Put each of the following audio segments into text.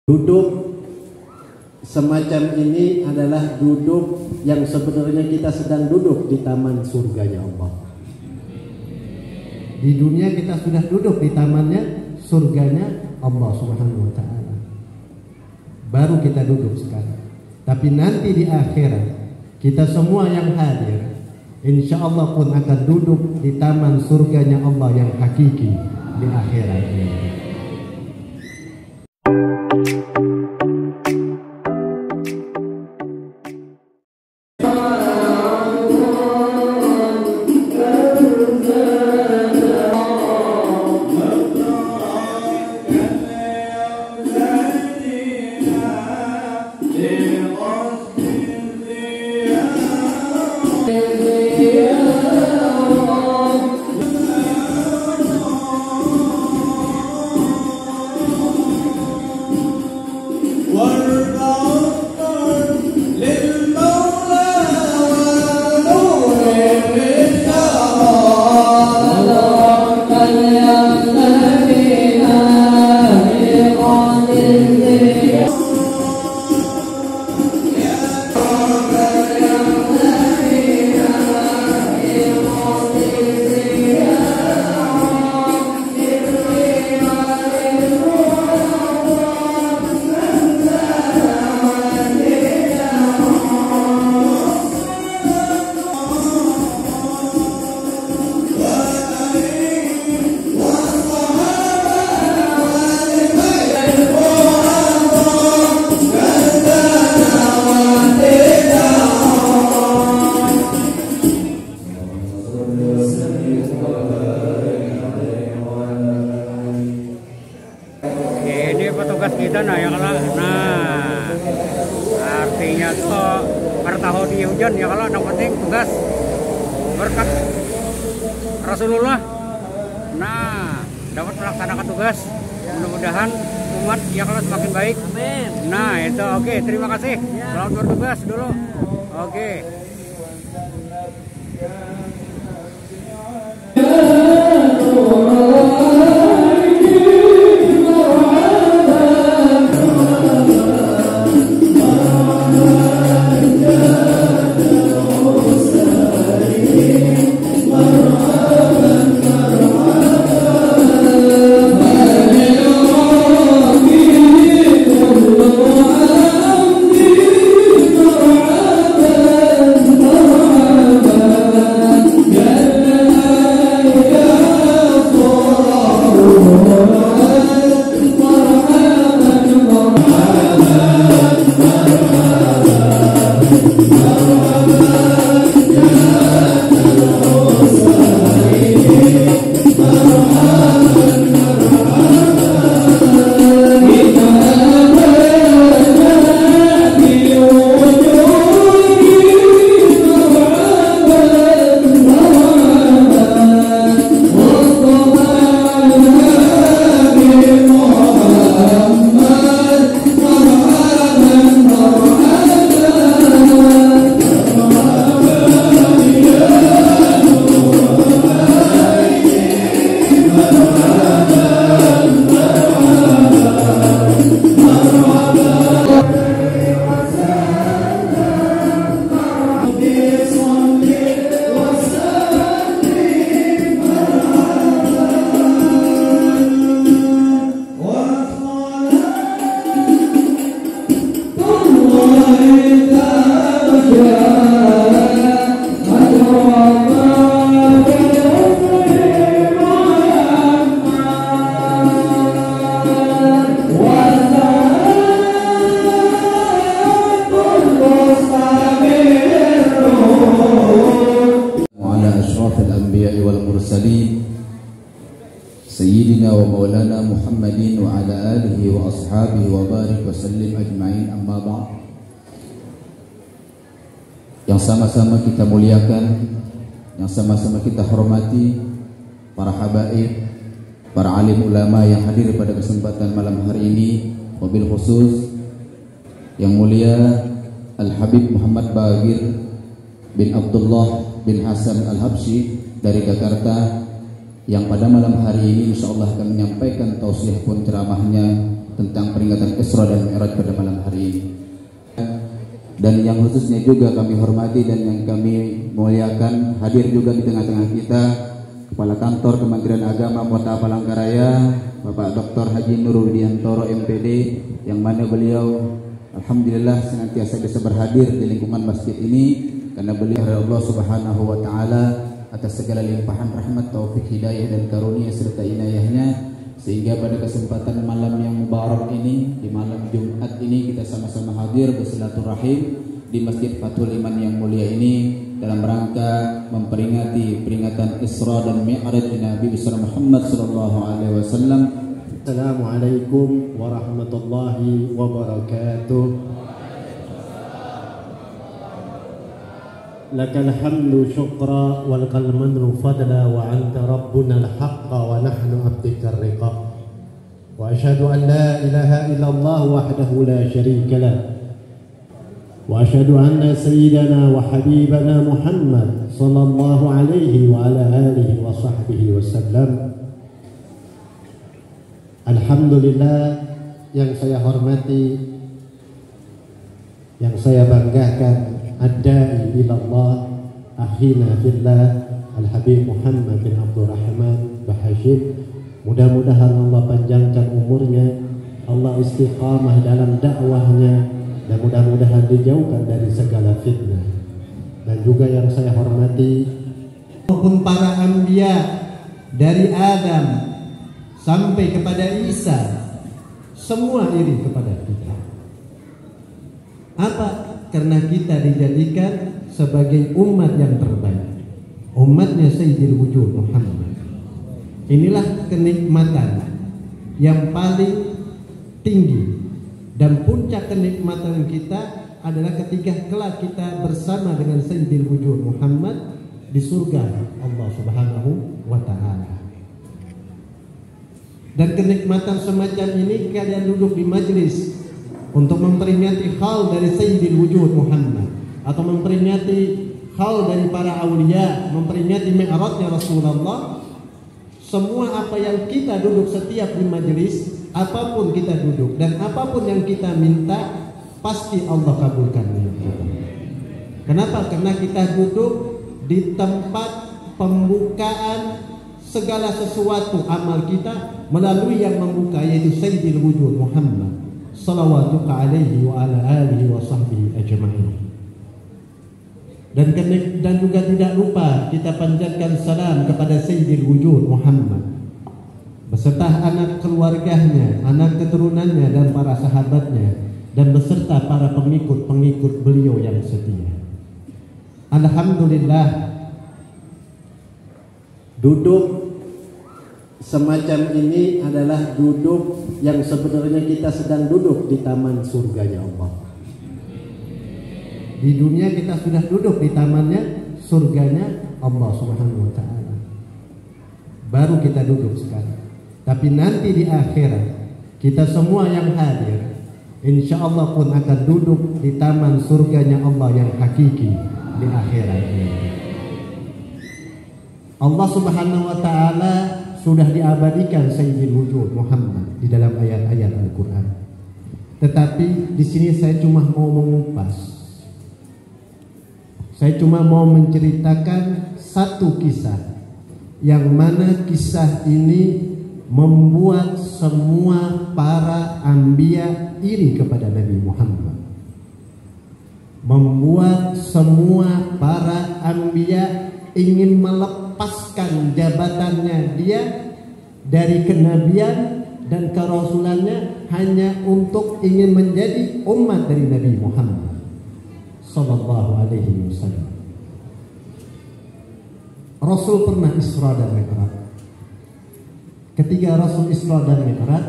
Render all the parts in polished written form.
Duduk semacam ini adalah duduk yang sebenarnya kita sedang duduk di taman surganya Allah. Di dunia kita sudah duduk di tamannya surganya Allah Subhanahu wa taala. Baru kita duduk sekarang. Tapi nanti di akhirat kita semua yang hadir insya Allah pun akan duduk di taman surganya Allah yang hakiki di akhirat ini. Petugas kita ya kalau artinya kok bertahu di hujan ya kalau yang penting tugas berkat Rasulullah dapat melaksanakan tugas, mudah-mudahan umat ya kalau semakin baik. Amin. Itu oke, terima kasih. Selamat bertugas dulu. Oke. Sayyidina wa maulana Muhammadin wa ala alihi wa ashabihi wa barik wa sallim ajma'in, amma ba'd. Yang sama-sama kita muliakan, yang sama-sama kita hormati para habaib, para alim ulama yang hadir pada kesempatan malam hari ini, wabil khusus yang mulia Al-Habib Muhammad Bagir bin Abdullah bin Hasan Al-Habsyi dari Jakarta, yang pada malam hari ini insyaallah akan menyampaikan tausiah pun ceramahnya tentang peringatan Isra dan Mi'raj pada malam hari ini. Dan yang khususnya juga kami hormati dan yang kami muliakan, hadir juga di tengah-tengah kita Kepala Kantor Kementerian Agama Kota Palangkaraya, Bapak Dr. Haji Nur Widiantoro MPD, yang mana beliau alhamdulillah senantiasa bisa berhadir di lingkungan masjid ini karena beliau Allah Subhanahu wa taala atas segala limpahan rahmat, taufik, hidayah dan karunia serta inayahnya, sehingga pada kesempatan malam yang mubarak ini, di malam Jumat ini, kita sama-sama hadir bersilaturahim di Masjid Fathul Iman yang mulia ini dalam rangka memperingati peringatan Isra dan Mi'raj Nabi besar Muhammad sallallahu alaihi wasallam. Assalamualaikum warahmatullahi wabarakatuh. Lakal hamdu syukra wal qalmanu fadla wa anta rabbuna al-haqqa wa nahnu abdika ar-riqa wa ashhadu an la ilaha illallah wahdahu la syarika lah wa ashhadu anna sayyidana wa habibana Muhammad sallallahu alaihi wa ala alihi wa sahbihi wasallam. Alhamdulillah, yang saya hormati, yang saya banggakan, ad-da'i ilallah akhina fillah Al-Habib Muhammad bin Abdurrahman Bahashim. Mudah-mudahan Allah panjangkan umurnya, Allah istiqamah dalam dakwahnya, dan mudah-mudahan dijauhkan dari segala fitnah. Dan juga yang saya hormati maupun para anbiya dari Adam sampai kepada Isa, semua iri kepada kita. Apa? Karena kita dijadikan sebagai umat yang terbaik, umatnya Sayyidil Wujud Muhammad. Inilah kenikmatan yang paling tinggi, dan puncak kenikmatan kita adalah ketika kelak kita bersama dengan Sayyidil Wujud Muhammad di surga Allah Subhanahu wa ta'ala. Dan kenikmatan semacam ini kalian duduk di majlis untuk memperingati hal dari Sayyidil Wujud Muhammad, atau memperingati hal dari para awliya, memperingati mi'rajnya Rasulullah. Semua apa yang kita duduk setiap di majlis, apapun kita duduk dan apapun yang kita minta, pasti Allah kabulkan. Kenapa? Karena kita duduk di tempat pembukaan segala sesuatu amal kita melalui yang membuka, yaitu Sayyidil Wujud Muhammad salawatuka alaihi wa ala alihi wa sahbihi ajma'in. Dan juga tidak lupa kita panjatkan salam kepada Sayyidil Wujud Muhammad beserta anak keluarganya, anak keturunannya dan para sahabatnya, dan beserta para pengikut-pengikut beliau yang setia. Alhamdulillah, duduk semacam ini adalah duduk yang sebenarnya kita sedang duduk di taman surganya Allah. Di dunia kita sudah duduk di tamannya surganya Allah Subhanahu wa ta'ala. Baru kita duduk sekarang. Tapi nanti di akhirat, kita semua yang hadir insya Allah pun akan duduk di taman surganya Allah yang hakiki di akhirat ini. Allah Subhanahu wa ta'ala sudah diabadikan Sayyidil Wujud Muhammad di dalam ayat-ayat Al-Quran. Tetapi di sini saya cuma mau mengupas, saya cuma mau menceritakan satu kisah, yang mana kisah ini membuat semua para anbiya iri kepada Nabi Muhammad, membuat semua para anbiya ingin melepaskan jabatannya dia dari kenabian dan kerasulannya hanya untuk ingin menjadi umat dari Nabi Muhammad sallallahu alaihi wasallam. Rasul pernah Isra dan Mi'raj. Ketika Rasul Isra dan Mi'raj,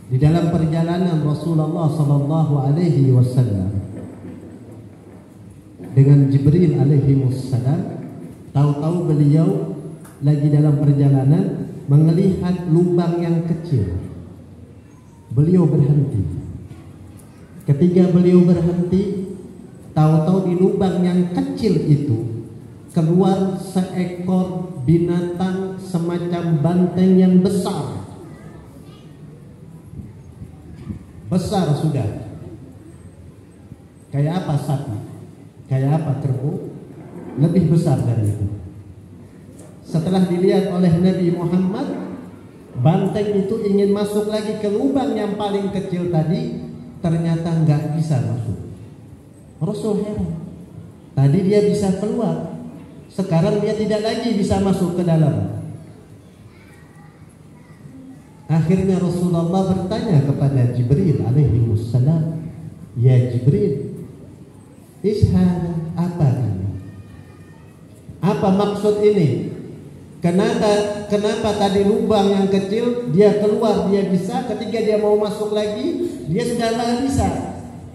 di dalam perjalanan Rasulullah sallallahu alaihi wasallam dengan Jibril alaihi wassalam, tahu-tahu beliau lagi dalam perjalanan melihat lubang yang kecil. Beliau berhenti. Ketika beliau berhenti, tahu-tahu di lubang yang kecil itu keluar seekor binatang semacam banteng yang besar. besar sudah. Kayak apa sapi? Kayak apa kerbau? Lebih besar dari itu. Setelah dilihat oleh Nabi Muhammad, banteng itu ingin masuk lagi ke lubang yang paling kecil tadi, ternyata nggak bisa masuk. Rasul heran. Tadi dia bisa keluar, sekarang dia tidak lagi bisa masuk ke dalam. Akhirnya Rasulullah bertanya kepada Jibril alaihi wassalam, "Ya Jibril, ishana, apa ini? Apa maksud ini? Kenapa tadi lubang yang kecil dia keluar dia bisa, ketika dia mau masuk lagi dia sudah tidak bisa?"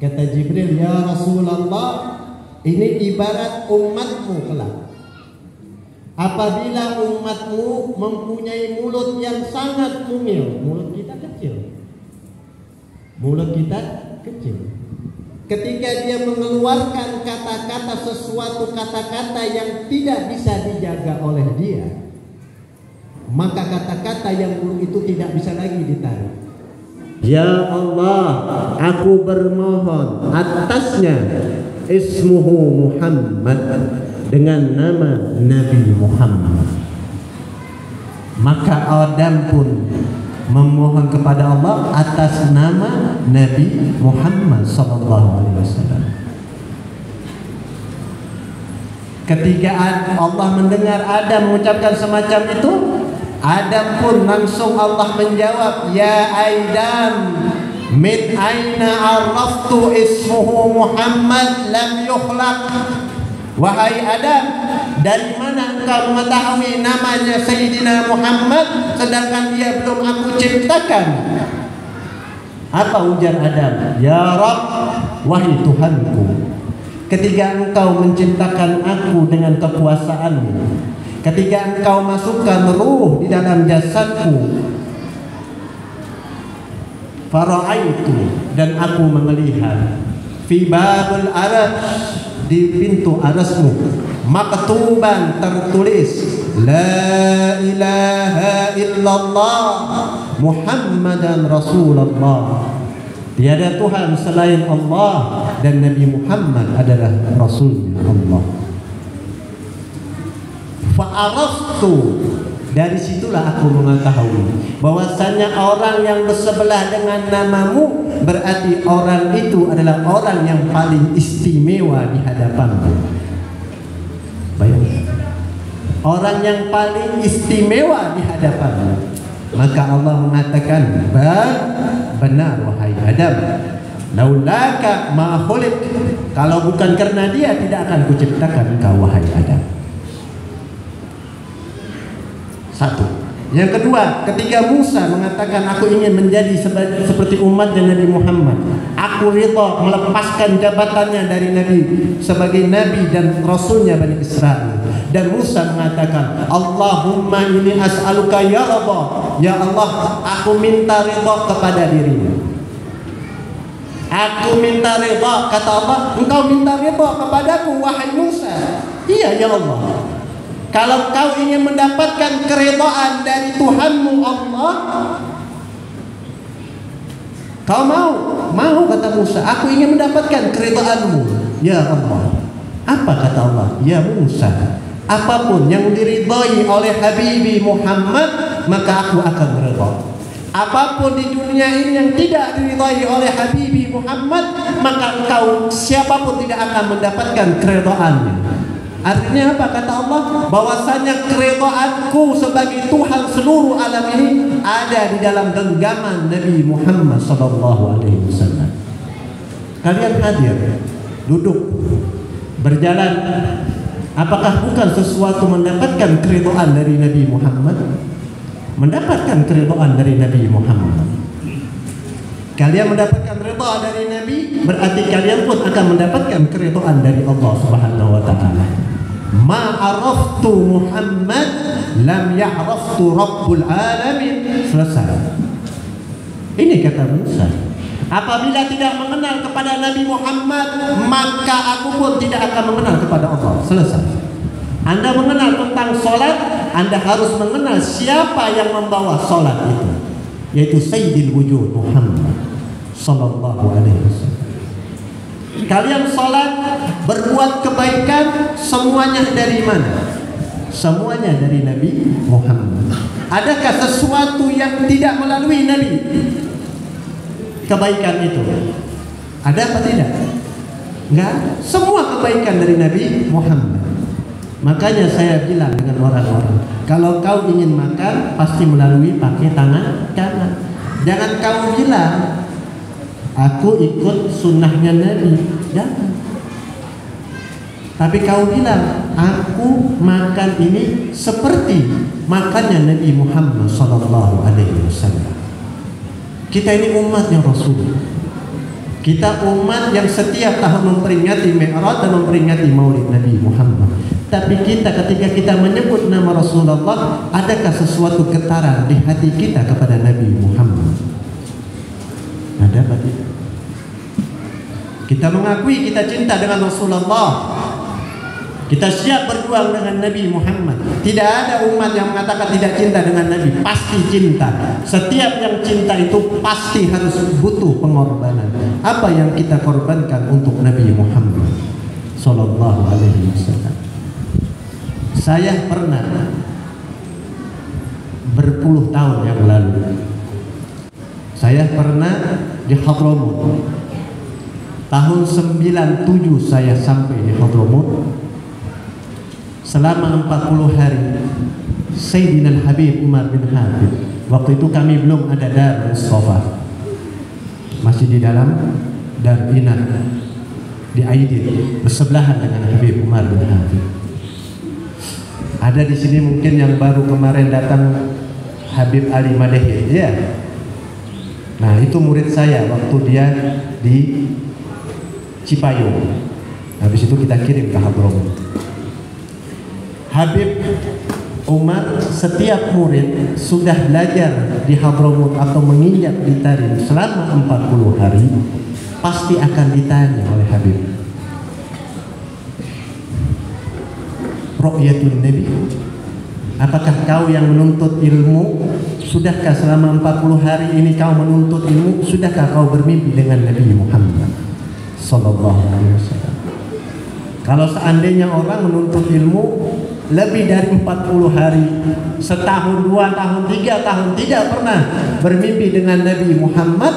Kata Jibril, "Ya Rasulullah, ini ibarat umatmu kelak. Apabila umatmu mempunyai mulut yang sangat mungil, mulut kita kecil, mulut kita kecil. Ketika dia mengeluarkan kata-kata, sesuatu kata-kata yang tidak bisa dijaga oleh dia, maka kata-kata yang buruk itu tidak bisa lagi ditarik. Ya Allah, aku bermohon atasnya ismuhu Muhammad, dengan nama Nabi Muhammad." Maka Adam pun memohon kepada Allah atas nama Nabi Muhammad SAW. Ketika Allah mendengar Adam mengucapkan semacam itu, Adam pun langsung Allah menjawab, "Ya Adam, min aina araftu ismuhu Muhammad lam yukhlaq." Wahai Adam, dari mana engkau mengetahui namanya Sayyidina Muhammad sedangkan dia belum aku ciptakan? Apa ujar Adam? "Ya Rabb, wahai Tuhanku, ketika engkau menciptakan aku dengan kekuasaanmu, ketika engkau masukkan ruh di dalam jasadku, fara'aitu, dan aku melihat, fi babul arash, di pintu arasmu, maktuban, tertulis, la ilaha illallah Muhammadan Rasulullah, tiada Tuhan selain Allah dan Nabi Muhammad adalah Rasulnya Allah. Fa'araftu, dari situlah aku mengetahui bahwasanya orang yang bersebelah dengan namamu berarti orang itu adalah orang yang paling istimewa di hadapanmu. Bayangkan, orang yang paling istimewa di hadapanmu. Maka Allah mengatakan, benar wahai Adam, laulaka ma khuliq, kalau bukan karena dia tidak akan kuciptakan engkau wahai Adam. Satu. Yang kedua, ketika Musa mengatakan aku ingin menjadi seperti umatnya Nabi Muhammad, aku ridha melepaskan jabatannya dari Nabi sebagai Nabi dan Rasulnya Bani Israel. Dan Musa mengatakan, Allahumma ini as'aluka ya Allah, ya Allah, aku minta ridha kepada dirimu. Aku minta ridha, kata Allah, engkau minta ridha kepadaku wahai Musa. Iya ya Allah. Kalau kau ingin mendapatkan keridhaan dari Tuhanmu Allah, kau mau kata Musa, aku ingin mendapatkan keridhaanmu ya Allah. Apa kata Allah? Ya Musa, apapun yang diridhai oleh Habibi Muhammad maka aku akan beridha. Apapun di dunia ini yang tidak diridhai oleh Habibi Muhammad maka engkau siapapun tidak akan mendapatkan keridhaannya. Artinya apa kata Allah? Bahwasanya keridhaanku sebagai Tuhan seluruh alam ini ada di dalam genggaman Nabi Muhammad SAW. Kalian hadir, duduk, berjalan, apakah bukan sesuatu mendapatkan keridhaan dari Nabi Muhammad? Mendapatkan keridhaan dari Nabi Muhammad. Kalian mendapatkan ridha dari Nabi, berarti kalian pun akan mendapatkan keridhaan dari Allah Subhanahu wa taala. Ma araftu Muhammad lam ya'raftu Rabbul alamin. Selesai. Ini kata Musa. Apabila tidak mengenal kepada Nabi Muhammad, maka aku pun tidak akan mengenal kepada Allah. Selesai. Anda mengenal tentang salat, Anda harus mengenal siapa yang membawa salat itu, yaitu Sayyidil Wujud Muhammad sallallahu alaihi wasallam. Kalian salat, berbuat kebaikan, semuanya dari mana? Semuanya dari Nabi Muhammad. Adakah sesuatu yang tidak melalui Nabi? Kebaikan itu ada apa tidak? Enggak. Semua kebaikan dari Nabi Muhammad. Makanya saya bilang dengan orang-orang, kalau kau ingin makan pasti melalui pakai tangan kanan. Jangan kau bilang aku ikut sunnahnya Nabi. Jangan. Tapi kau bilang aku makan ini seperti makannya Nabi Muhammad sallallahu alaihi wasallam. Kita ini umatnya Rasul. Kita umat yang setiap tahun memperingati Mi'raj dan memperingati Maulid Nabi Muhammad. Tapi kita ketika kita menyebut nama Rasulullah, adakah sesuatu getaran di hati kita kepada Nabi Muhammad? Ada apa tidak? Kita mengakui kita cinta dengan Rasulullah. Kita siap berjuang dengan Nabi Muhammad. Tidak ada umat yang mengatakan tidak cinta dengan Nabi. Pasti cinta. Setiap yang cinta itu pasti harus butuh pengorbanan. Apa yang kita korbankan untuk Nabi Muhammad sallallahu alaihi wasallam? Saya pernah berpuluh tahun yang lalu, saya pernah di Hadramut. Tahun 97 saya sampai di Hadramut. Selama 40 hari Sayyidina Habib Umar bin Habib. Waktu itu kami belum ada Dar Mustafa, masih di dalam Dar Inat di Aidin, bersebelahan dengan Habib Umar bin Habib. Ada di sini mungkin yang baru kemarin datang Habib Ali Malehi, ya. Nah itu murid saya waktu dia di Cipayung. Habis itu kita kirim ke Hadramut. Habib Umar setiap murid sudah belajar di Hadramut atau menginjak di Tarim selama 40 hari pasti akan ditanya oleh Habib, Ru'yatun Nabi, apakah kau yang menuntut ilmu? Sudahkah selama 40 hari ini kau menuntut ilmu? Sudahkah kau bermimpi dengan Nabi Muhammad sallallahu alaihi wasallam? Kalau seandainya orang menuntut ilmu lebih dari 40 hari, setahun, 2 tahun, 3 tahun tidak pernah bermimpi dengan Nabi Muhammad,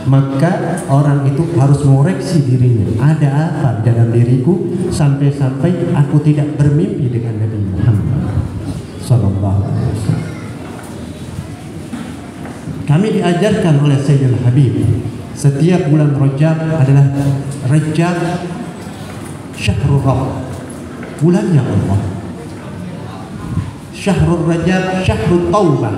maka orang itu harus mengoreksi dirinya. Ada apa dalam diriku sampai-sampai aku tidak bermimpi dengan Nabi Muhammad sallallahu alaihi wasallam. Kami diajarkan oleh Sayyidina Habib, setiap bulan Rajab adalah Rajab Syahrul Rabb, bulannya Allah. Syahrul Rajab Syahrul Taubah.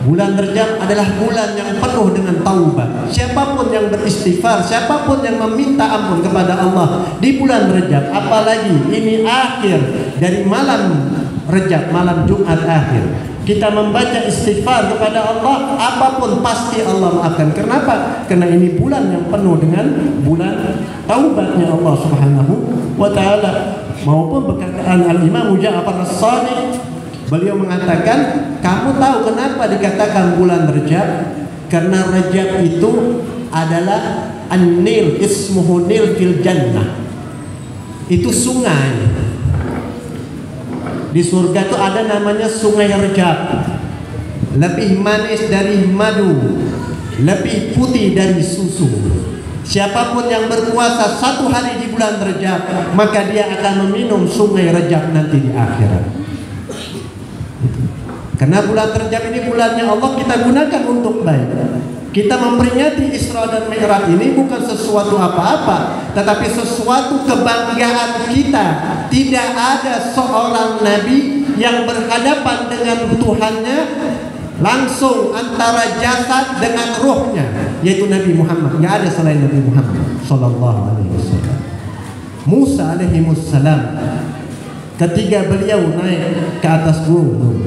Bulan Rajab adalah bulan yang penuh dengan taubat. Siapapun yang beristighfar, siapapun yang meminta ampun kepada Allah di bulan Rajab, apalagi ini akhir dari malam Rajab, malam Jumat akhir, kita membaca istighfar kepada Allah, apapun pasti Allah maafkan. Kenapa? Karena ini bulan yang penuh dengan bulan taubatnya Allah Subhanahu wa taala. Maupun perkataan Al-Imam Ja'far As-Shadiq, beliau mengatakan, kamu tahu kenapa dikatakan bulan Rajab? Karena Rajab itu adalah An-Nil, ismuhu Nil fil Jannah. Itu sungai. Di surga itu ada namanya Sungai Rajab. Lebih manis dari madu, lebih putih dari susu. Siapapun yang berpuasa 1 hari di bulan Rajab, maka dia akan meminum Sungai Rajab nanti di akhirat. Karena bulan Rajab ini bulannya Allah, kita gunakan untuk baik. Kita memperingati Isra dan Mi'raj ini bukan sesuatu apa-apa, tetapi sesuatu kebanggaan kita. Tidak ada seorang nabi yang berhadapan dengan Tuhannya langsung antara jasad dengan ruhnya, yaitu Nabi Muhammad. Tidak ada selain Nabi Muhammad sallallahu alaihi wasallam. Musa alaihi wassalam, ketika beliau naik ke atas gunung,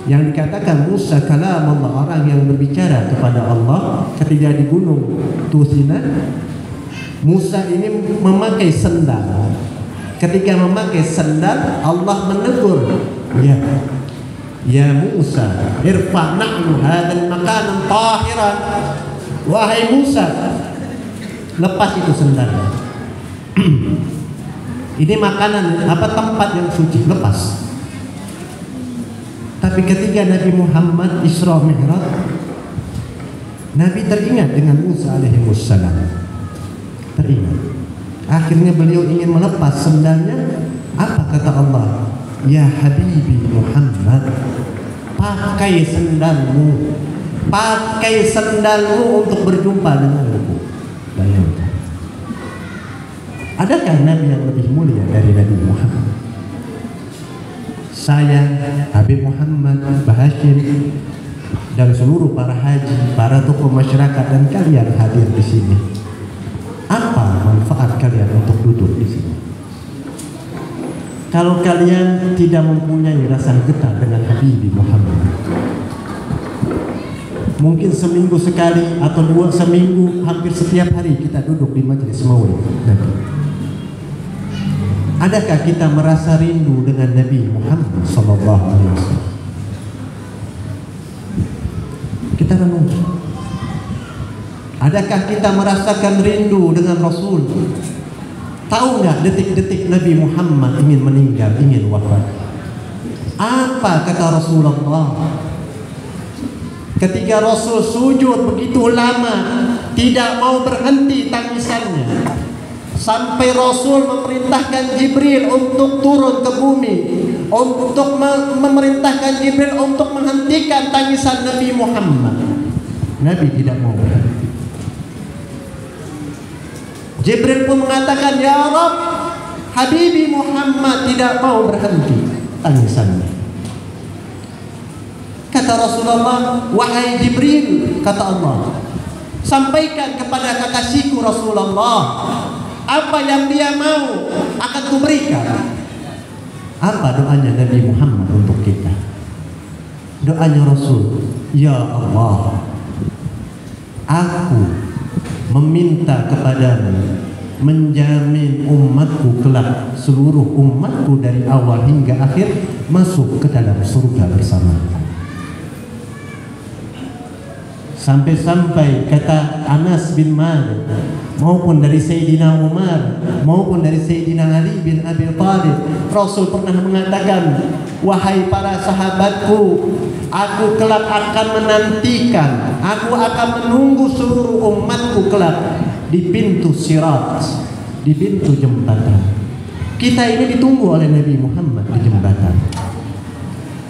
yang dikatakan Musa kalam Allah, orang yang berbicara kepada Allah, ketika di gunung Tursina, Musa ini memakai sendal. Ketika memakai sendal, Allah menegur, ya Musa, irfa' na'lu hadzal makanan tahiran. wahai Musa, lepas itu sendalnya. Ini makanan apa, tempat yang suci, lepas. Tapi ketika Nabi Muhammad Isra Mi'raj, Nabi teringat dengan Musa alaihi wassalam. Teringat. Akhirnya beliau ingin melepas sendalnya. Apa kata Allah? Ya Habibi Muhammad, pakai sendalmu. Pakai sendalmu untuk berjumpa denganku. Bayangkan. Adakah Nabi yang lebih mulia dari Nabi Muhammad? Saya, Habib Muhammad, Bahashim, dan seluruh para haji, para tokoh masyarakat, dan kalian hadir di sini. Apa manfaat kalian untuk duduk di sini? Kalau kalian tidak mempunyai rasa getah dengan Habib Muhammad, mungkin seminggu sekali atau dua seminggu, hampir setiap hari kita duduk di majelis maulid Nabi. Adakah kita merasa rindu dengan Nabi Muhammad sallallahu alaihi wasallam? Kita renung. Adakah kita merasakan rindu dengan Rasul? Tahu nggak detik-detik Nabi Muhammad ingin meninggal, ingin wafat? Apa kata Rasulullah? Ketika Rasul sujud begitu lama, tidak mau berhenti tangisannya, sampai Rasul memerintahkan Jibril untuk turun ke bumi, untuk memerintahkan Jibril untuk menghentikan tangisan Nabi Muhammad. Nabi tidak mau berhenti. Jibril pun mengatakan, Ya Rabb, Habibi Muhammad tidak mau berhenti tangisannya. Kata Rasulullah, wahai Jibril, kata Allah, sampaikan kepada kekasihku Rasulullah, apa yang dia mau akan kuberikan. Apa doanya Nabi Muhammad untuk kita? Doanya Rasul, Ya Allah, aku meminta kepadamu menjamin umatku kelak, seluruh umatku dari awal hingga akhir masuk ke dalam surga bersama. Sampai-sampai kata Anas bin Malik, maupun dari Sayyidina Umar, maupun dari Sayyidina Ali bin Abi Thalib, Rasul pernah mengatakan, wahai para sahabatku, aku kelak akan menantikan, aku akan menunggu seluruh umatku kelak di pintu sirat, di pintu jembatan. Kita ini ditunggu oleh Nabi Muhammad di jembatan.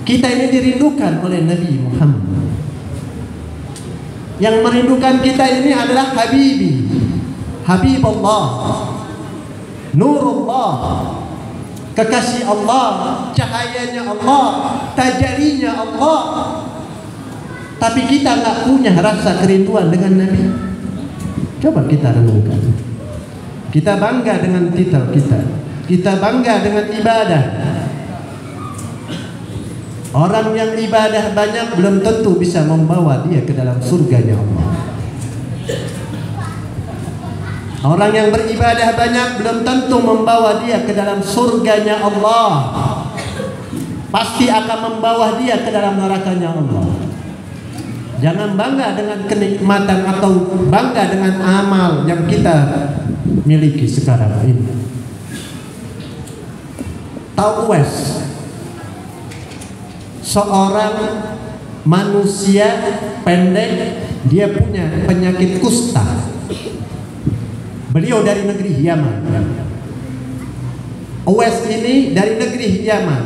Kita ini dirindukan oleh Nabi Muhammad. Yang merindukan kita ini adalah Habibi, Habibullah, Nurullah, kekasih Allah, cahayanya Allah, tajalinya Allah. Tapi kita nggak punya rasa kerinduan dengan Nabi. Coba kita renungkan. Kita bangga dengan titel kita, kita bangga dengan ibadah. Orang yang ibadah banyak belum tentu bisa membawa dia ke dalam surganya Allah. Orang yang beribadah banyak belum tentu membawa dia ke dalam surganya Allah. Pasti akan membawa dia ke dalam nerakanya Allah. Jangan bangga dengan kenikmatan atau bangga dengan amal yang kita miliki sekarang ini. Tahu Wes, seorang manusia pendek, dia punya penyakit kusta. Beliau dari negeri Yaman. Uwais ini dari negeri Yaman.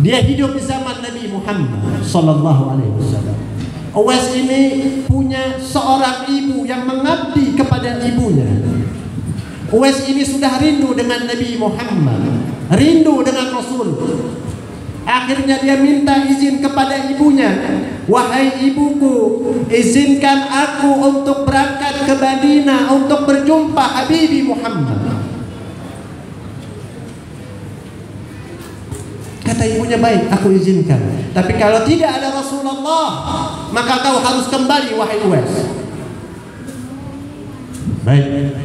Dia hidup di zaman Nabi Muhammad sallallahu alaihi wasallam. Uwais ini punya seorang ibu yang mengabdi kepada ibunya. Uwais ini sudah rindu dengan Nabi Muhammad, rindu dengan Rasul. Akhirnya dia minta izin kepada ibunya, wahai ibuku, izinkan aku untuk berangkat ke Madinah untuk berjumpa Habibi Muhammad. Kata ibunya, baik, aku izinkan. Tapi kalau tidak ada Rasulullah, maka kau harus kembali, wahai Uwais. Baik.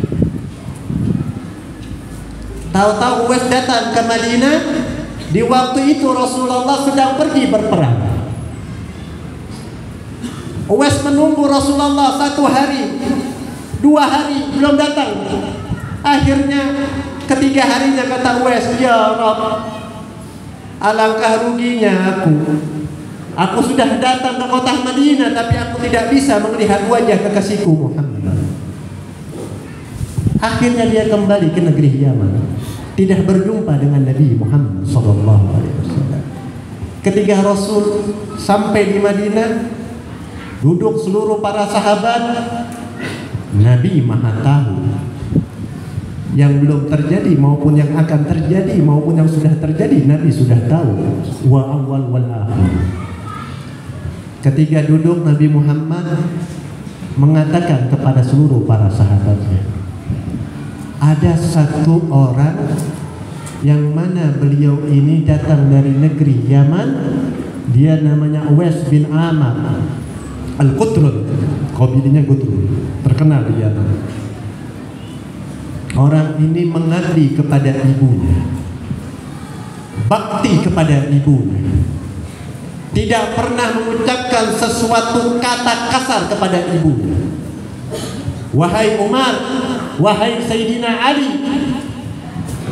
Tahu-tahu Uwais datang ke Madinah. Di waktu itu Rasulullah sedang pergi berperang. Uwais menunggu Rasulullah 1 hari, 2 hari belum datang. Akhirnya ketiga harinya kata Uwais, ya Rabb, alangkah ruginya aku sudah datang ke kota Madinah tapi aku tidak bisa melihat wajah kekasihku Muhammad. Akhirnya dia kembali ke negeri Yaman, tidak berjumpa dengan Nabi Muhammad SAW. Ketika Rasul sampai di Madinah, duduk seluruh para sahabat, Nabi Maha tahu yang belum terjadi maupun yang akan terjadi maupun yang sudah terjadi. Nabi sudah tahu, wa awal wal akhir. Ketika duduk, Nabi Muhammad mengatakan kepada seluruh para sahabatnya, ada satu orang yang mana beliau ini datang dari negeri Yaman, dia namanya Uwais bin Amr Al-Qutrun, kabilanya Qutrun, terkenal di Yaman. Orang ini mengabdi kepada ibunya, bakti kepada ibunya, tidak pernah mengucapkan sesuatu kata kasar kepada ibunya. Wahai Umar, wahai Sayyidina Ali,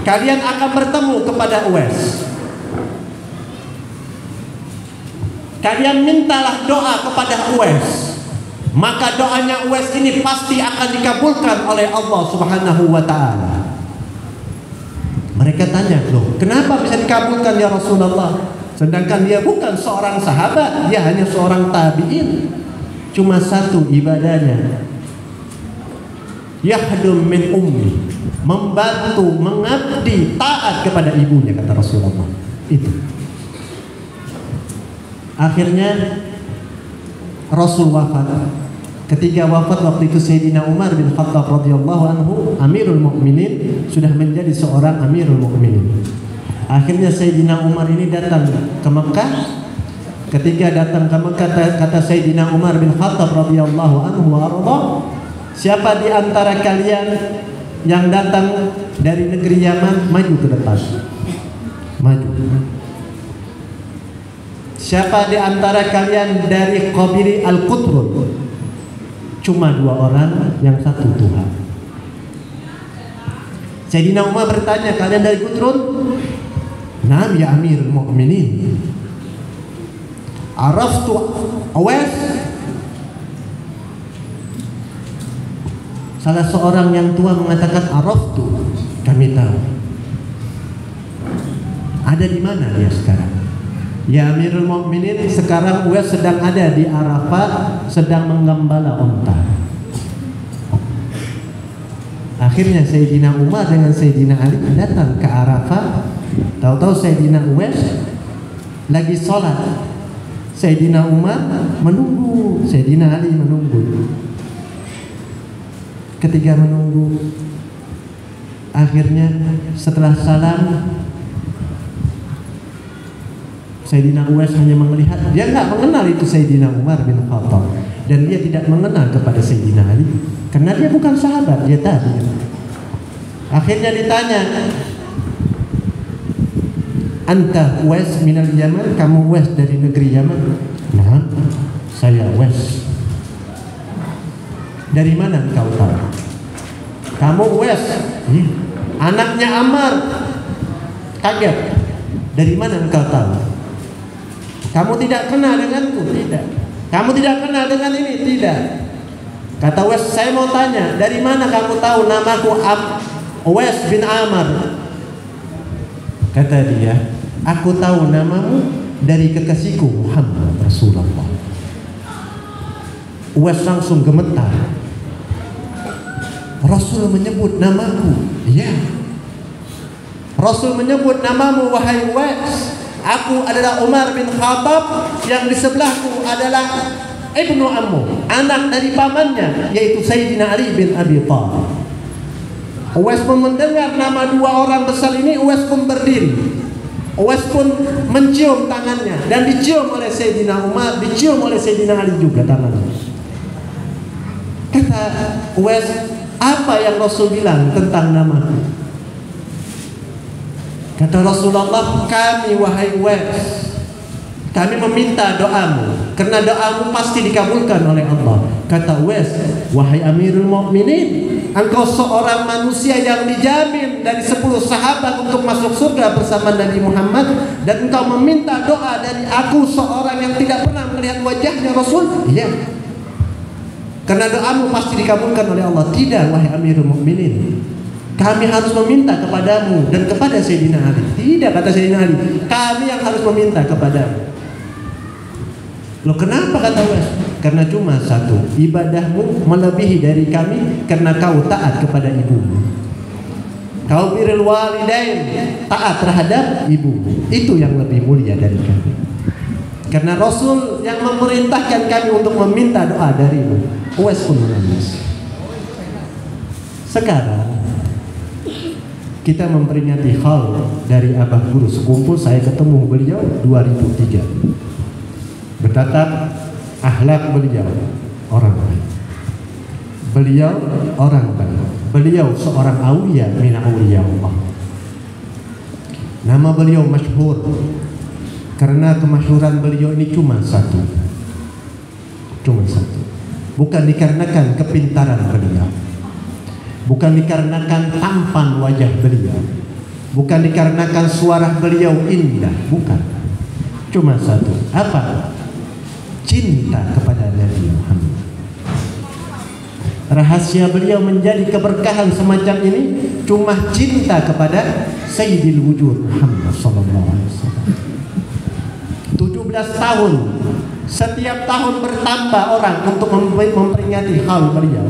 kalian akan bertemu kepada Uwais. Kalian mintalah doa kepada Uwais, maka doanya Uwais ini pasti akan dikabulkan oleh Allah Subhanahu wa ta'ala. Mereka tanya, loh, kenapa bisa dikabulkan ya Rasulullah? Sedangkan dia bukan seorang sahabat, dia hanya seorang tabi'in. Cuma satu ibadahnya, yahdum min ummi, membantu, mengabdi, taat kepada ibunya, kata Rasulullah. Itu. Akhirnya Rasul wafat. Ketika wafat waktu itu Sayyidina Umar bin Khattab radhiyallahu anhu, Amirul Mukminin, sudah menjadi seorang Amirul Mukminin. Akhirnya Sayyidina Umar ini datang ke Mekah. Ketika datang ke Mekah, kata Sayyidina Umar bin Khattab radhiyallahu anhu warḍa, siapa di antara kalian yang datang dari negeri Yaman, maju ke depan. Maju. Siapa di antara kalian dari Qabili Al-Qutrun? Cuma 2 orang, yang satu Tuhan. Sayyidina Umar bertanya, kalian dari Qutrun? Naam ya Amirul Mukminin. Araftu Uwais. Salah seorang yang tua mengatakan, araftu, kami tahu. Ada di mana dia sekarang? Ya Amirul Mukminin, sekarang Uwais sedang ada di Arafat, sedang menggembala unta. Akhirnya Sayyidina Umar dengan Sayyidina Ali datang ke Arafat. Tahu-tahu Sayyidina Uwais lagi sholat. Sayyidina Umar menunggu, Sayyidina Ali menunggu. Ketika menunggu, akhirnya setelah salam, Sayyidina Uwais hanya melihat, dia nggak mengenal itu Sayyidina Umar bin Khattab, dan dia tidak mengenal kepada Sayyidina Ali karena dia bukan sahabat, dia tabi'in. Akhirnya ditanya, anta Uwais minal Yaman, kamu Uwais dari negeri Yaman? Nah, saya Uwais. Dari mana engkau tahu? Kamu Uwais? Anaknya Ammar. Kaget. Dari mana engkau tahu? Kamu tidak kenal denganku? Tidak. Kamu tidak kenal dengan ini? Tidak. Kata Uwais, saya mau tanya, dari mana kamu tahu namaku Uwais bin Amr? Kata dia, aku tahu namamu dari kekasihku Muhammad Rasulullah. Uwais langsung gemetar. Rasul menyebut namaku. Iya. Rasul menyebut namamu, wahai Uwais. Aku adalah Umar bin Khattab, yang di sebelahku adalah ibnu ammu, anak dari pamannya, yaitu Sayyidina Ali bin Abi Thalib. Uwais pun mendengar nama 2 orang besar ini, Uwais pun berdiri. Uwais pun mencium tangannya, dan dicium oleh Sayyidina Umar, dicium oleh Sayyidina Ali juga tangannya. Kata Uwais, apa yang Rasul bilang tentang namaku? Kata Rasulullah, kami wahai Uwais, Kami meminta doamu, karena doamu pasti dikabulkan oleh Allah. Kata Uwais, wahai Amirul Mukminin, engkau seorang manusia yang dijamin dari 10 sahabat untuk masuk surga bersama Nabi Muhammad, dan engkau meminta doa dari aku seorang yang tidak pernah melihat wajahnya Rasul. Iya, karena doamu pasti dikabulkan oleh Allah. Tidak, wahai Amirul Mukminin, kami harus meminta kepadamu dan kepada Sayyidina Ali. Tidak, kata Sayyidina Ali, kami yang harus meminta kepadamu. Loh, kenapa, kata Uwais? Karena cuma satu, ibadahmu melebihi dari kami karena kau taat kepada ibumu. Kau birrul walidain, taat terhadap ibumu. Itu yang lebih mulia dari kami. Karena Rasul yang memerintahkan kami untuk meminta doa darimu. Uwais pun menangis. Sekarang kita memperingati haul dari Abah Guru Sekumpul. Saya ketemu beliau 2003. Bertatap akhlak beliau orang baik. Beliau orang baik. Beliau seorang aulia min aulia Allah. Nama beliau masyhur karena kemasyhuran beliau ini cuma satu. Cuma satu. Bukan dikarenakan kepintaran beliau, bukan dikarenakan tampan wajah beliau, bukan dikarenakan suara beliau indah, bukan. Cuma satu. Apa? Cinta kepada Nabi Muhammad. Rahasia beliau menjadi keberkahan semacam ini cuma cinta kepada Sayyidil Wujud Muhammad sallallahu alaihi wasallam. 17 tahun, setiap tahun bertambah orang untuk memperingati haul beliau.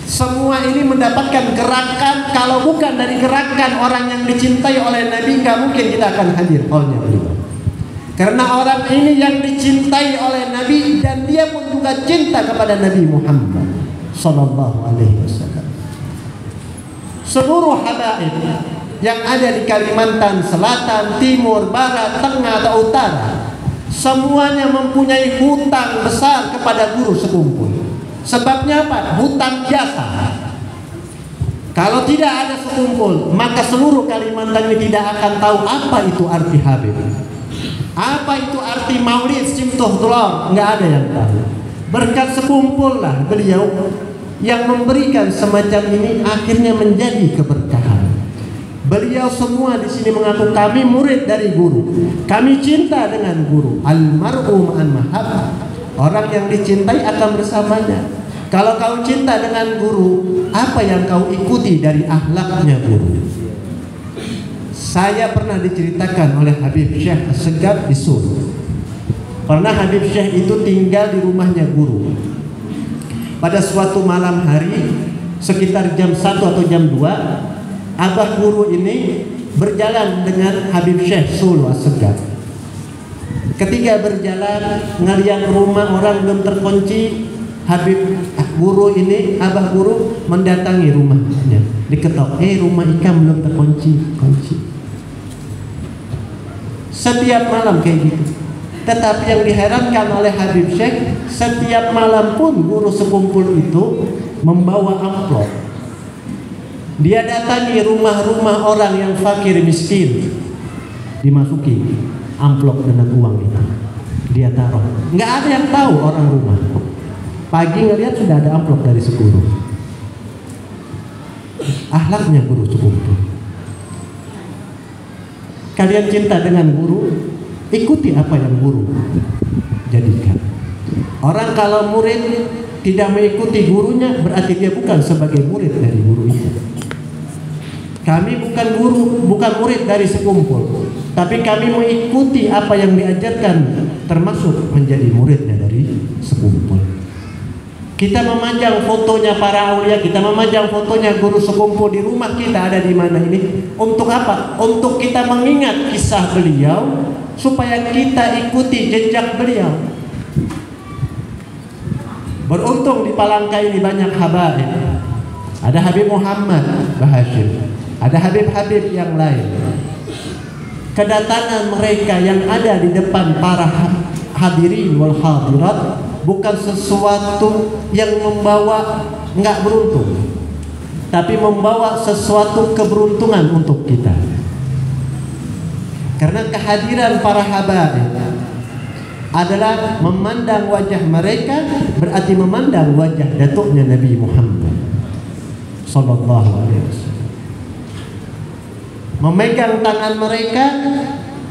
Semua ini mendapatkan gerakan. Kalau bukan dari gerakan orang yang dicintai oleh Nabi, nggak mungkin kita akan hadir haulnya beliau. Karena orang ini yang dicintai oleh Nabi, dan dia pun juga cinta kepada Nabi Muhammad sallallahu alaihi wasallam. Seluruh habaib yang ada di Kalimantan Selatan, Timur, Barat, Tengah atau Utara, semuanya mempunyai hutang besar kepada Guru Sekumpul. Sebabnya apa? Hutang jasa. Kalau tidak ada Sekumpul, maka seluruh Kalimantan ini tidak akan tahu apa itu arti Habib, apa itu arti Maulid Simtuh Tulor. Nggak ada yang tahu. Berkat Sekumpul lah beliau yang memberikan semacam ini akhirnya menjadi keberkahan. Beliau semua di sini mengaku kami murid dari guru, kami cinta dengan guru. Almar'u ma'an mahab, orang yang dicintai akan bersamanya. Kalau kau cinta dengan guru, apa yang kau ikuti dari akhlaknya guru? Saya pernah diceritakan oleh Habib Syekh Segaf di Solo. Pernah Habib Syekh itu tinggal di rumahnya guru. Pada suatu malam hari, sekitar jam 1 atau jam 2, Abah guru ini berjalan dengan Habib Syekh Solo Segaf. Ketika berjalan, ngeliat rumah orang belum terkunci, Habib guru ini, Abah guru mendatangi rumahnya, diketok, rumah Ikam belum terkunci, kunci. Setiap malam kayak gitu. Tetapi yang diherankan oleh Habib Syekh, setiap malam pun Guru Sekumpul itu membawa amplop. Dia datangi rumah-rumah orang yang fakir miskin, dimasuki amplop dengan uang itu, dia taruh. Nggak ada yang tahu orang rumah. Pagi ngelihat sudah ada amplop dari seguru. Akhlaknya Guru Sekumpul. Kalian cinta dengan guru, ikuti apa yang guru jadikan. Orang kalau murid tidak mengikuti gurunya, berarti dia bukan sebagai murid dari guru itu. Kami bukan guru, bukan murid dari Sekumpul, tapi kami mengikuti apa yang diajarkan, termasuk menjadi muridnya dari Sekumpul. Kita memajang fotonya para aulia, kita memajang fotonya Guru Sekumpul di rumah kita, ada di mana ini. Untuk apa? Untuk kita mengingat kisah beliau, supaya kita ikuti jejak beliau. Beruntung di Palangka ini banyak habaib. Ada Habib Muhammad Bahashim, ada Habib-habib yang lain. Kedatangan mereka yang ada di depan para hadirin wal hadirat bukan sesuatu yang membawa nggak beruntung, tapi membawa sesuatu keberuntungan untuk kita. Karena kehadiran para habaib adalah memandang wajah mereka berarti memandang wajah datuknya Nabi Muhammad sallallahu alaihi wasallam. Memegang tangan mereka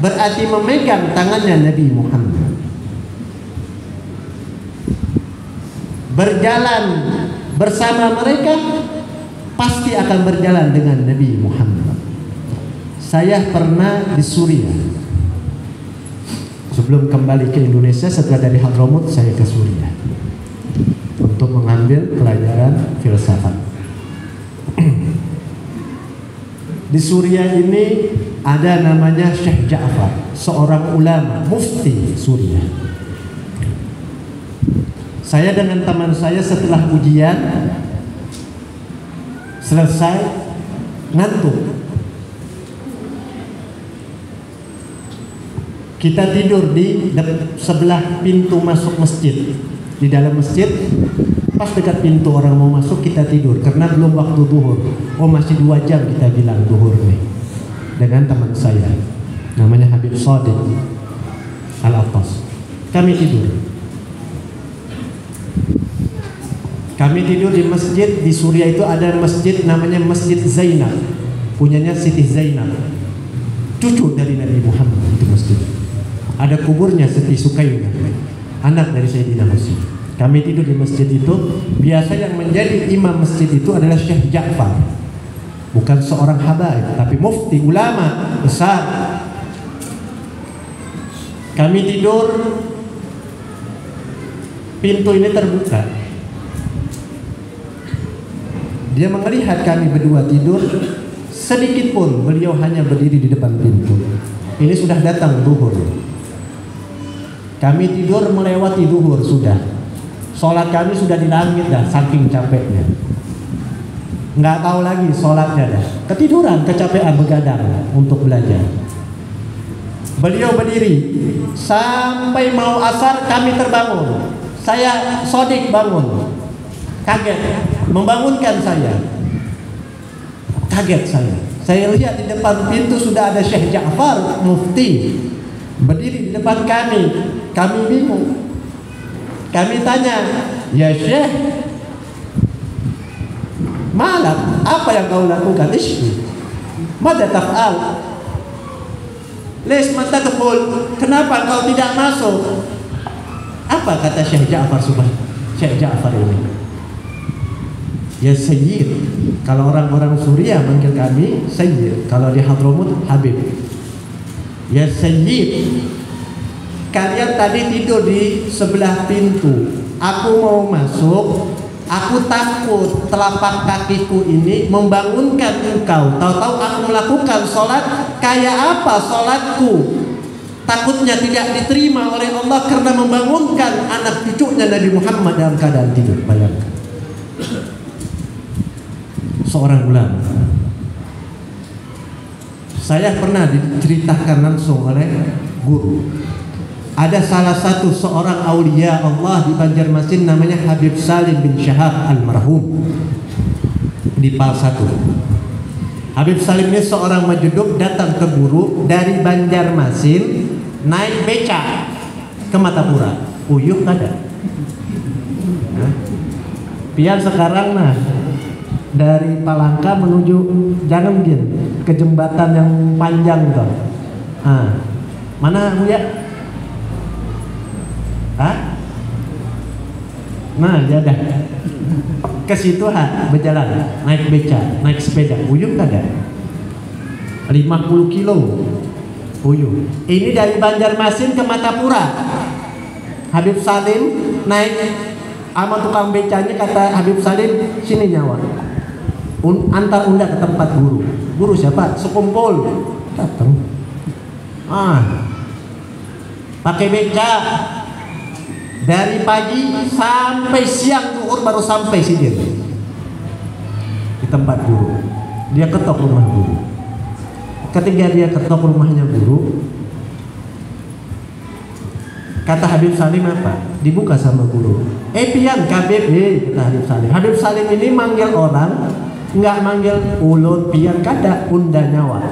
berarti memegang tangannya Nabi Muhammad. Berjalan bersama mereka pasti akan berjalan dengan Nabi Muhammad. Saya pernah di Suriah. Sebelum kembali ke Indonesia, setelah dari Hadramut saya ke Suriah untuk mengambil pelajaran filsafat. Di Suriah ini ada namanya Syekh Ja'far, seorang ulama, mufti Suriah. Saya dengan teman saya setelah ujian selesai ngantuk. Kita tidur di sebelah pintu masuk masjid. Di dalam masjid, pas dekat pintu orang mau masuk kita tidur karena belum waktu duhur. Oh masih 2 jam kita bilang duhur nih. Dengan teman saya, namanya Habib Sadiq Al-Attas. Kami tidur. Kami tidur di masjid di Suriah itu ada masjid namanya Masjid Zainab, punyanya Siti Zainab, cucu dari Nabi Muhammad itu masjid. Ada kuburnya Siti Sukainah, anak dari Sayyidina Husain. Kami tidur di masjid itu. Biasa yang menjadi imam masjid itu adalah Syekh Ja'far, bukan seorang habaib tapi mufti ulama besar. Kami tidur, pintu ini terbuka. Dia melihat kami berdua tidur, sedikit pun beliau hanya berdiri di depan pintu. Ini sudah datang duhur. Kami tidur melewati duhur sudah. Sholat kami sudah di langit dah, saking capeknya. Nggak tahu lagi sholatnya dah. Ketiduran, kecapean, begadang untuk belajar. Beliau berdiri sampai mau asar kami terbangun. Saya Sodik bangun, kaget, membangunkan saya. Kaget saya. Saya lihat di depan pintu sudah ada Syekh Ja'far mufti berdiri di depan kami. Kami bingung. Kami tanya, ya Syekh, malam apa yang kau lakukan? Ishki, mada taf'al? Les mata tadkhul, kenapa kau tidak masuk? Apa kata Syekh Ja'far Syekh Ja'far ini? Ya Sayyid. Kalau orang-orang Suriah manggil kami Sayyid, kalau di Hadramut Habib. Ya Sayyid, kalian tadi tidur di sebelah pintu. Aku mau masuk, aku takut telapak kakiku ini membangunkan engkau. Tahu-tahu aku melakukan sholat, kayak apa sholatku? Takutnya tidak diterima oleh Allah karena membangunkan anak cucunya Nabi Muhammad dalam keadaan tidur. Bayangkan. Seorang ulama. Saya pernah diceritakan langsung oleh guru. Ada salah satu seorang aulia Allah di Banjarmasin namanya Habib Salim bin Syahab almarhum di Pal 1. Habib Salim ini seorang majuduk datang ke guru dari Banjarmasin naik beca ke Matapura. Uyuh ada. Pian sekarang nah dari Palangka menuju jangan gin ke jembatan yang panjang tuh. Mana Buya? Nah, dia dah ke situ berjalan, naik beca, naik sepeda. Uyuh ada 50 kilo uyuh. Ini dari Banjarmasin ke Matapura. Habib Salim naik sama tukang becanya, kata Habib Salim, sini nyawa. Antar unda ke tempat guru. Guru siapa? Sekumpul. Datang. Pakai beca. Dari pagi sampai siang zuhur baru sampai sini di tempat guru. Dia ketok rumah guru. Ketika dia ketok rumahnya guru, kata Habib Salim apa? Dibuka sama guru. Pian KBB, kata Habib Salim. Habib Salim ini manggil orang, nggak manggil ulun pian kada unda nyawa.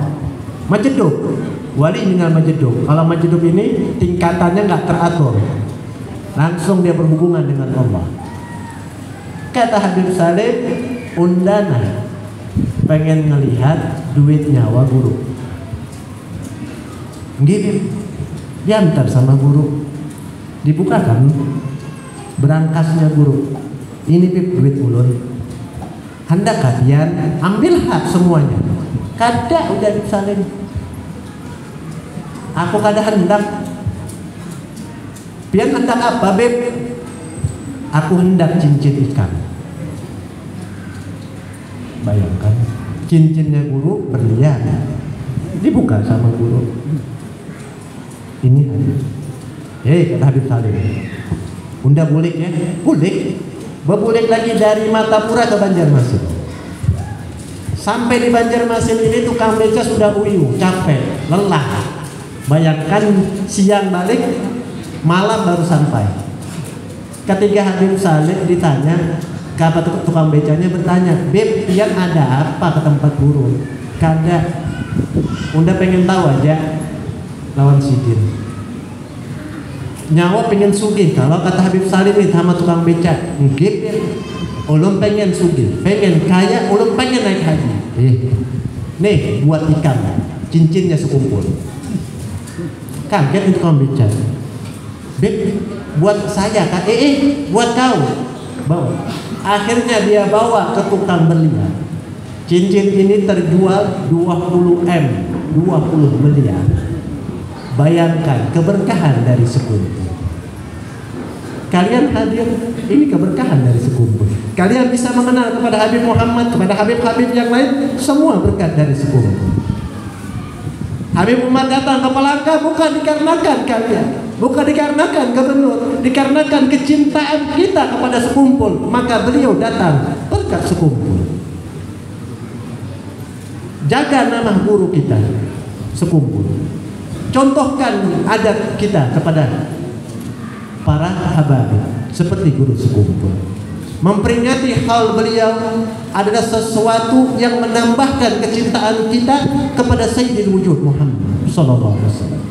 Majeduk. wali minal majdub. Kalau majdub ini tingkatannya nggak teratur, langsung dia berhubungan dengan Allah. Kata Habib Salim, undana pengen ngelihat duit nyawa guru. Gitu, diantar sama guru, dibukakan berangkasnya guru. Ini pip duit ulun, hendak kalian ambil hak semuanya. Kada udah Salim, aku kada hendak. Pian hendak apa beb? Aku hendak cincin ikan. Bayangkan, cincinnya guru berlian, dibuka sama guru. Ini kata Habib Salim, unda bulik ya, bulik, berbulik lagi dari Matapura ke Banjarmasin. Sampai di Banjarmasin ini tukang beca sudah uyu, capek, lelah. Bayangkan siang balik, malam baru sampai. Ketika Habib Salim ditanya, kata tukang becanya bertanya, beb, pian ada apa ke tempat guru? Kada, unda pengen tahu aja. Lawan sidin, nyawa pengen sugih. Kalau kata Habib Salim itu sama tukang beca, ngip, ulun pengen sugih, pengen kaya, ulun pengen naik haji. Nih buat ikan, cincinnya sekumpul. Kaget itu tukang beca. Beb, buat saya kan? Buat kau. Bawa. Akhirnya dia bawa ke tukang berlian. Cincin ini terjual 20 miliar. Bayangkan keberkahan dari sekumpul. Kalian hadir, ini keberkahan dari sekumpul. Kalian bisa mengenal kepada Habib Muhammad, kepada Habib-Habib yang lain, semua berkat dari sekumpul. Habib Umar datang ke Palangka bukan dikarenakan kalian, bukan dikarenakan gubernur, dikarenakan kecintaan kita kepada sekumpul, maka beliau datang berkat sekumpul. Jaga nama guru kita, sekumpul. Contohkan adat kita kepada para habaib seperti guru sekumpul. Memperingati hal beliau adalah sesuatu yang menambahkan kecintaan kita kepada Sayyidil Wujud Muhammad sallallahu alaihi wasallam.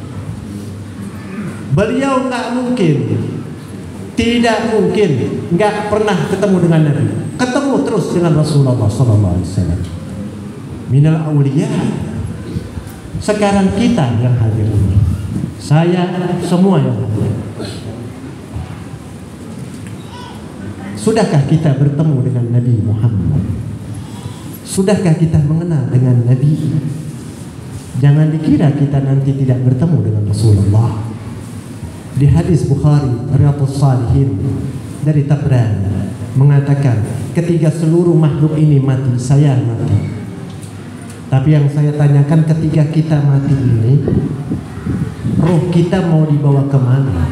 Beliau tidak mungkin nggak pernah ketemu dengan Nabi. Ketemu terus dengan Rasulullah sallallahu alaihi wasallam. Minal auliya. Sekarang kita yang hadir ini, saya semua yang hadir. Sudahkah kita bertemu dengan Nabi Muhammad? Sudahkah kita mengenal dengan Nabi? Jangan dikira kita nanti tidak bertemu dengan Rasulullah. Di hadis Bukhari Riyadhus Shalihin dari Tabrani mengatakan, ketika seluruh makhluk ini mati, saya mati. Tapi yang saya tanyakan, ketika kita mati ini, roh kita mau dibawa kemana?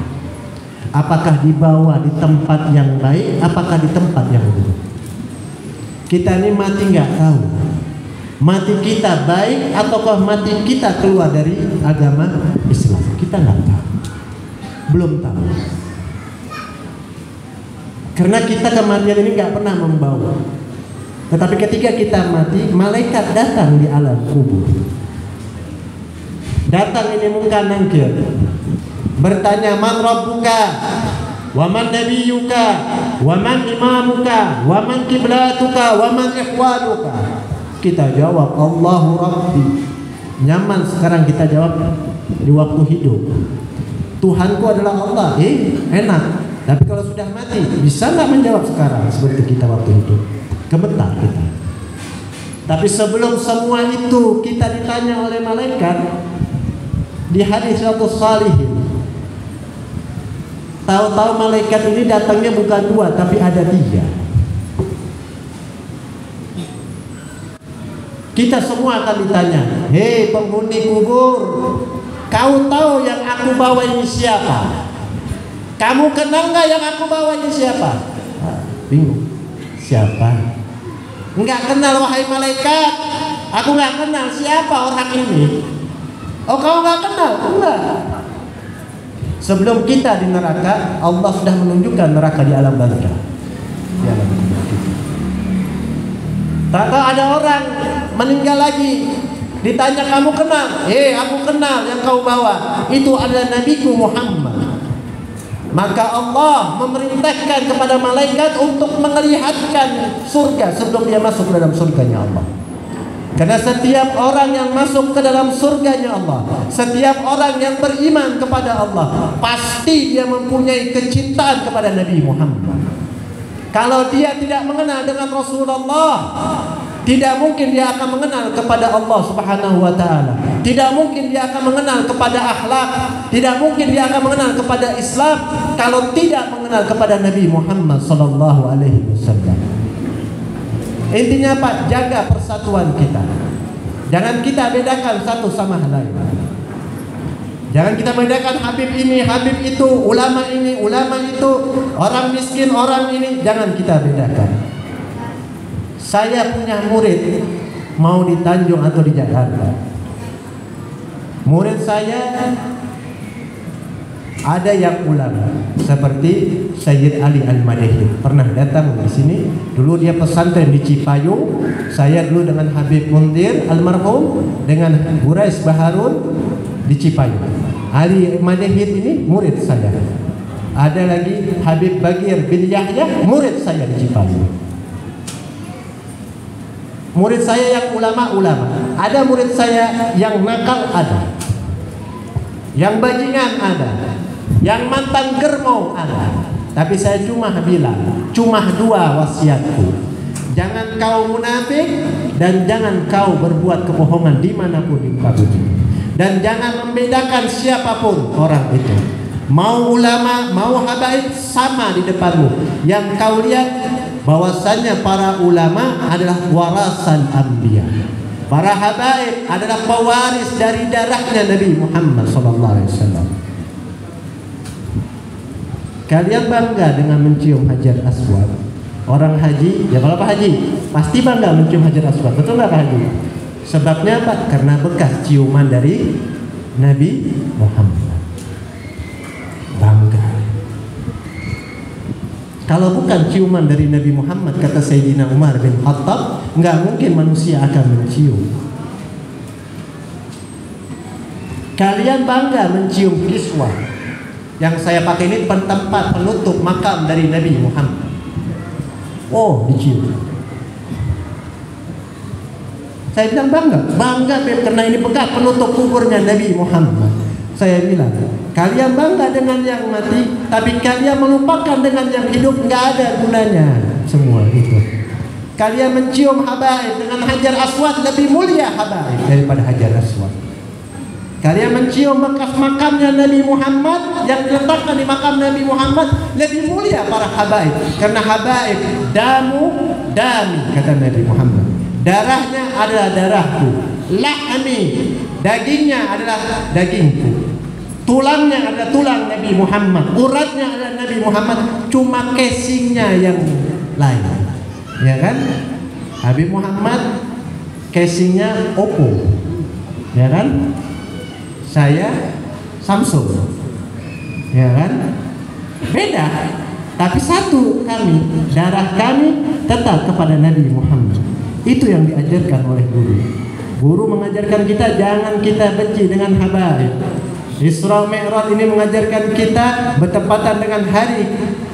Apakah dibawa di tempat yang baik, apakah di tempat yang buruk? Kita ini mati nggak tahu. Mati kita baik ataukah mati kita keluar dari agama Islam? Kita nggak tahu, belum tahu. Karena kita kematian ini nggak pernah membawa. Tetapi ketika kita mati, malaikat datang di alam kubur. Datang ini Munkar Nakir, bertanya, man rabbuka, wa man nabiyuka, wa man imamuka, wa man kiblatuka, wa man ikhwanuka. Kita jawab, Allahu Rabbi. Nyaman sekarang kita jawab di waktu hidup, Tuhanku adalah Allah. Enak. Tapi kalau sudah mati, bisa nggak menjawab sekarang seperti kita waktu hidup? Gemetar kita. Tapi sebelum semua itu kita ditanya oleh malaikat di hadis Riyadhus Shalihin. Tahu-tahu malaikat ini datangnya bukan 2 tapi ada 3. Kita semua akan ditanya, hei penghuni kubur, kau tahu yang aku bawa ini siapa? Kamu kenal nggak yang aku bawa ini siapa? Bingung. Siapa? Enggak kenal wahai malaikat. Aku enggak kenal siapa orang ini. Oh, kau enggak kenal? Enggak. Sebelum kita di neraka, Allah sudah menunjukkan neraka di alam barzakh. Di alam barzakh. Tak ada orang meninggal lagi, Ditanya kamu kenal? Aku kenal yang kau bawa. Itu adalah Nabiku Muhammad. Maka Allah memerintahkan kepada malaikat untuk melihatkan surga sebelum dia masuk ke dalam surganya Allah. Karena setiap orang yang masuk ke dalam surganya Allah, setiap orang yang beriman kepada Allah, pasti dia mempunyai kecintaan kepada Nabi Muhammad. Kalau dia tidak mengenal dengan Rasulullah, tidak mungkin dia akan mengenal kepada Allah Subhanahu wa taala. Tidak mungkin dia akan mengenal kepada akhlak, tidak mungkin dia akan mengenal kepada Islam kalau tidak mengenal kepada Nabi Muhammad sallallahu alaihi wasallam. Intinya Pak, jaga persatuan kita. Jangan kita bedakan satu sama lain. Jangan kita bedakan Habib ini, Habib itu, ulama ini, ulama itu, orang miskin, orang ini. Jangan kita bedakan. Saya punya murid mau di Tanjung atau di Jakarta. Murid saya ada yang ulama seperti Sayyid Ali Al-Madahid, pernah datang di sini. Dulu dia pesantren di Cipayung. Saya dulu dengan Habib Mundir almarhum, dengan Burais Baharun di Cipayung. Ali Al-Madahid ini murid saya. Ada lagi Habib Bagir bin Yahya, murid saya di Cipayung. Murid saya yang ulama-ulama. Ada murid saya yang nakal, ada. Yang bajingan ada. Yang mantan germo ada. Tapi saya cuma bilang, cuma dua wasiatku. Jangan kau munafik dan jangan kau berbuat kebohongan dimanapun di muka bumi. Dan jangan membedakan siapapun orang itu. Mau ulama, mau habaib, sama di depanmu. Yang kau lihat bahwasannya para ulama adalah warasan anbiya. Para habaib adalah pewaris dari darahnya Nabi Muhammad SAW. Kalian bangga dengan mencium Hajar Aswad. Orang haji, ya kalau Pak Haji pasti bangga mencium Hajar Aswad, betul nggak Pak Haji? Sebabnya apa? Karena bekas ciuman dari Nabi Muhammad. Bangga. Kalau bukan ciuman dari Nabi Muhammad, kata Sayyidina Umar bin Khattab, nggak mungkin manusia akan mencium. Kalian bangga mencium kiswah. Yang saya pakai ini tempat penutup makam dari Nabi Muhammad. Oh, dicium. Saya bilang bangga karena ini bekas penutup kuburnya Nabi Muhammad. Saya bilang, kalian bangga dengan yang mati, tapi kalian melupakan dengan yang hidup, nggak ada gunanya semua itu. Kalian mencium habaib dengan Hajar Aswad, lebih mulia habaib daripada Hajar Aswad. Kalian mencium bekas makamnya Nabi Muhammad, yang diletakkan di makam Nabi Muhammad, lebih mulia para habaib. Karena habaib damu dami, kata Nabi Muhammad. Darahnya adalah darahku, lahmi, dagingnya adalah dagingku, tulangnya adalah tulang Nabi Muhammad, uratnya adalah Nabi Muhammad, cuma casingnya yang lain, ya kan? Habib Muhammad casingnya Oppo, ya kan? Saya Samsung, ya kan? Beda, tapi satu kami, darah kami tetap kepada Nabi Muhammad. Itu yang diajarkan oleh guru. Guru mengajarkan kita jangan kita benci dengan habaib. Isra Mi'raj ini mengajarkan kita bertepatan dengan hari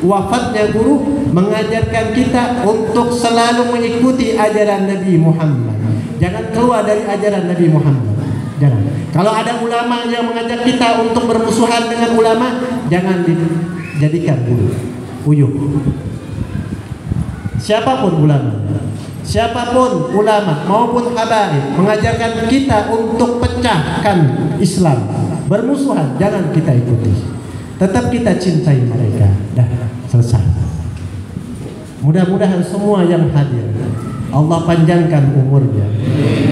wafatnya guru, mengajarkan kita untuk selalu mengikuti ajaran Nabi Muhammad. Jangan keluar dari ajaran Nabi Muhammad. Jangan. Kalau ada ulama yang mengajak kita untuk bermusuhan dengan ulama, jangan dijadikan guru. Uyuh. Siapapun ulama, siapapun ulama maupun habaib mengajarkan kita untuk pecahkan Islam, bermusuhan, jangan kita ikuti. Tetap kita cintai mereka. Dah, selesai. Mudah-mudahan semua yang hadir Allah panjangkan umurnya,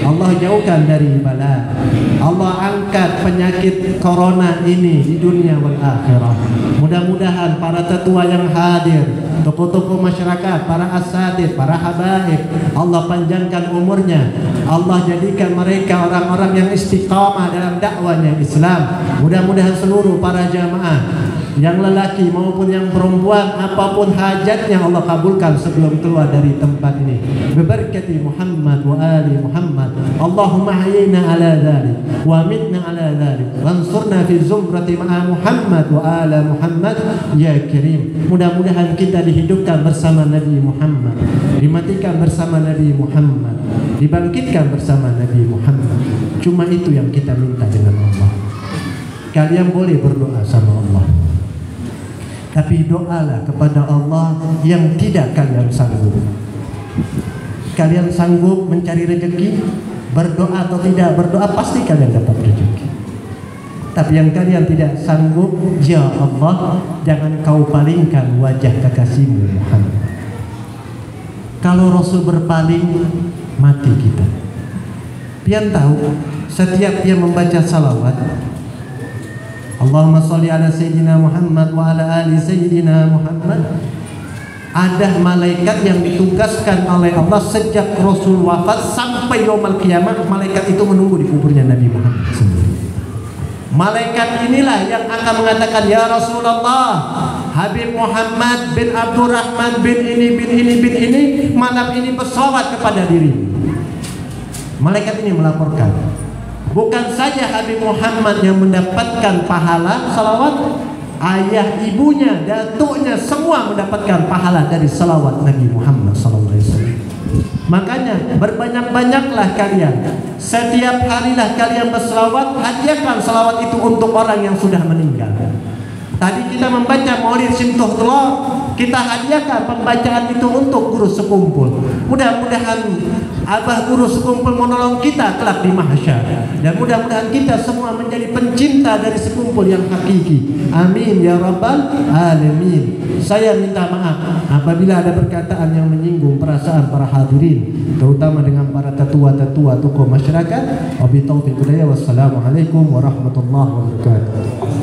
Allah jauhkan dari bala, Allah angkat penyakit corona ini di dunia wal akhirah. Mudah-mudahan para tetua yang hadir, tokoh-tokoh masyarakat, para asatidz, para habaib, Allah panjangkan umurnya, Allah jadikan mereka orang-orang yang istiqamah dalam dakwahnya Islam. Mudah-mudahan seluruh para jamaah yang lelaki maupun yang perempuan, apapun hajatnya Allah kabulkan sebelum keluar dari tempat ini. Berberkati Muhammad wa ali Muhammad. Allahumma hayyina ala dhalik wa mitna ala dhalik wansurna fi zumrati ma'a Muhammad wa ala Muhammad ya Karim. Mudah-mudahan kita dihidupkan bersama Nabi Muhammad, dimatikan bersama Nabi Muhammad, dibangkitkan bersama Nabi Muhammad. Cuma itu yang kita minta dengan Allah. Kalian boleh berdoa sama Allah, tapi doalah kepada Allah yang tidak kalian sanggup. Kalian sanggup mencari rezeki, berdoa atau tidak berdoa pasti kalian dapat rezeki. Tapi yang kalian tidak sanggup, ya Allah, jangan kau palingkan wajah kekasihmu Muhammad. Kalau Rasul berpaling, mati kita. Pian tahu, setiap dia membaca salawat, Allahumma sholli ala Sayyidina Muhammad wa ala ali Sayyidina Muhammad, ada malaikat yang ditugaskan oleh Allah sejak Rasul wafat sampai yaumul kiamat. Malaikat itu menunggu di kuburnya Nabi Muhammad sendiri. Malaikat inilah yang akan mengatakan, ya Rasulullah, Habib Muhammad bin Abdurrahman bin ini malam ini bersolawat kepada diri. Malaikat ini melaporkan, bukan saja Habib Muhammad yang mendapatkan pahala salawat, ayah, ibunya, datuknya semua mendapatkan pahala dari salawat Nabi Muhammad SAW. Makanya berbanyak-banyaklah kalian. Setiap harilah kalian berselawat, hadiahkan salawat itu untuk orang yang sudah meninggal. Tadi kita membaca Maulid Simtuhullah, kita hadiahkan pembacaan itu untuk guru sekumpul. Mudah-mudahan abah guru sekumpul menolong kita kelak di mahsyar, dan mudah-mudahan kita semua menjadi pencinta dari sekumpul yang hakiki. Amin ya rabbal alamin. Saya minta maaf apabila ada perkataan yang menyinggung perasaan para hadirin, terutama dengan para tetua-tetua tokoh masyarakat. Wabillahi taufiq hidayah. Wassalamualaikum warahmatullahi wabarakatuh.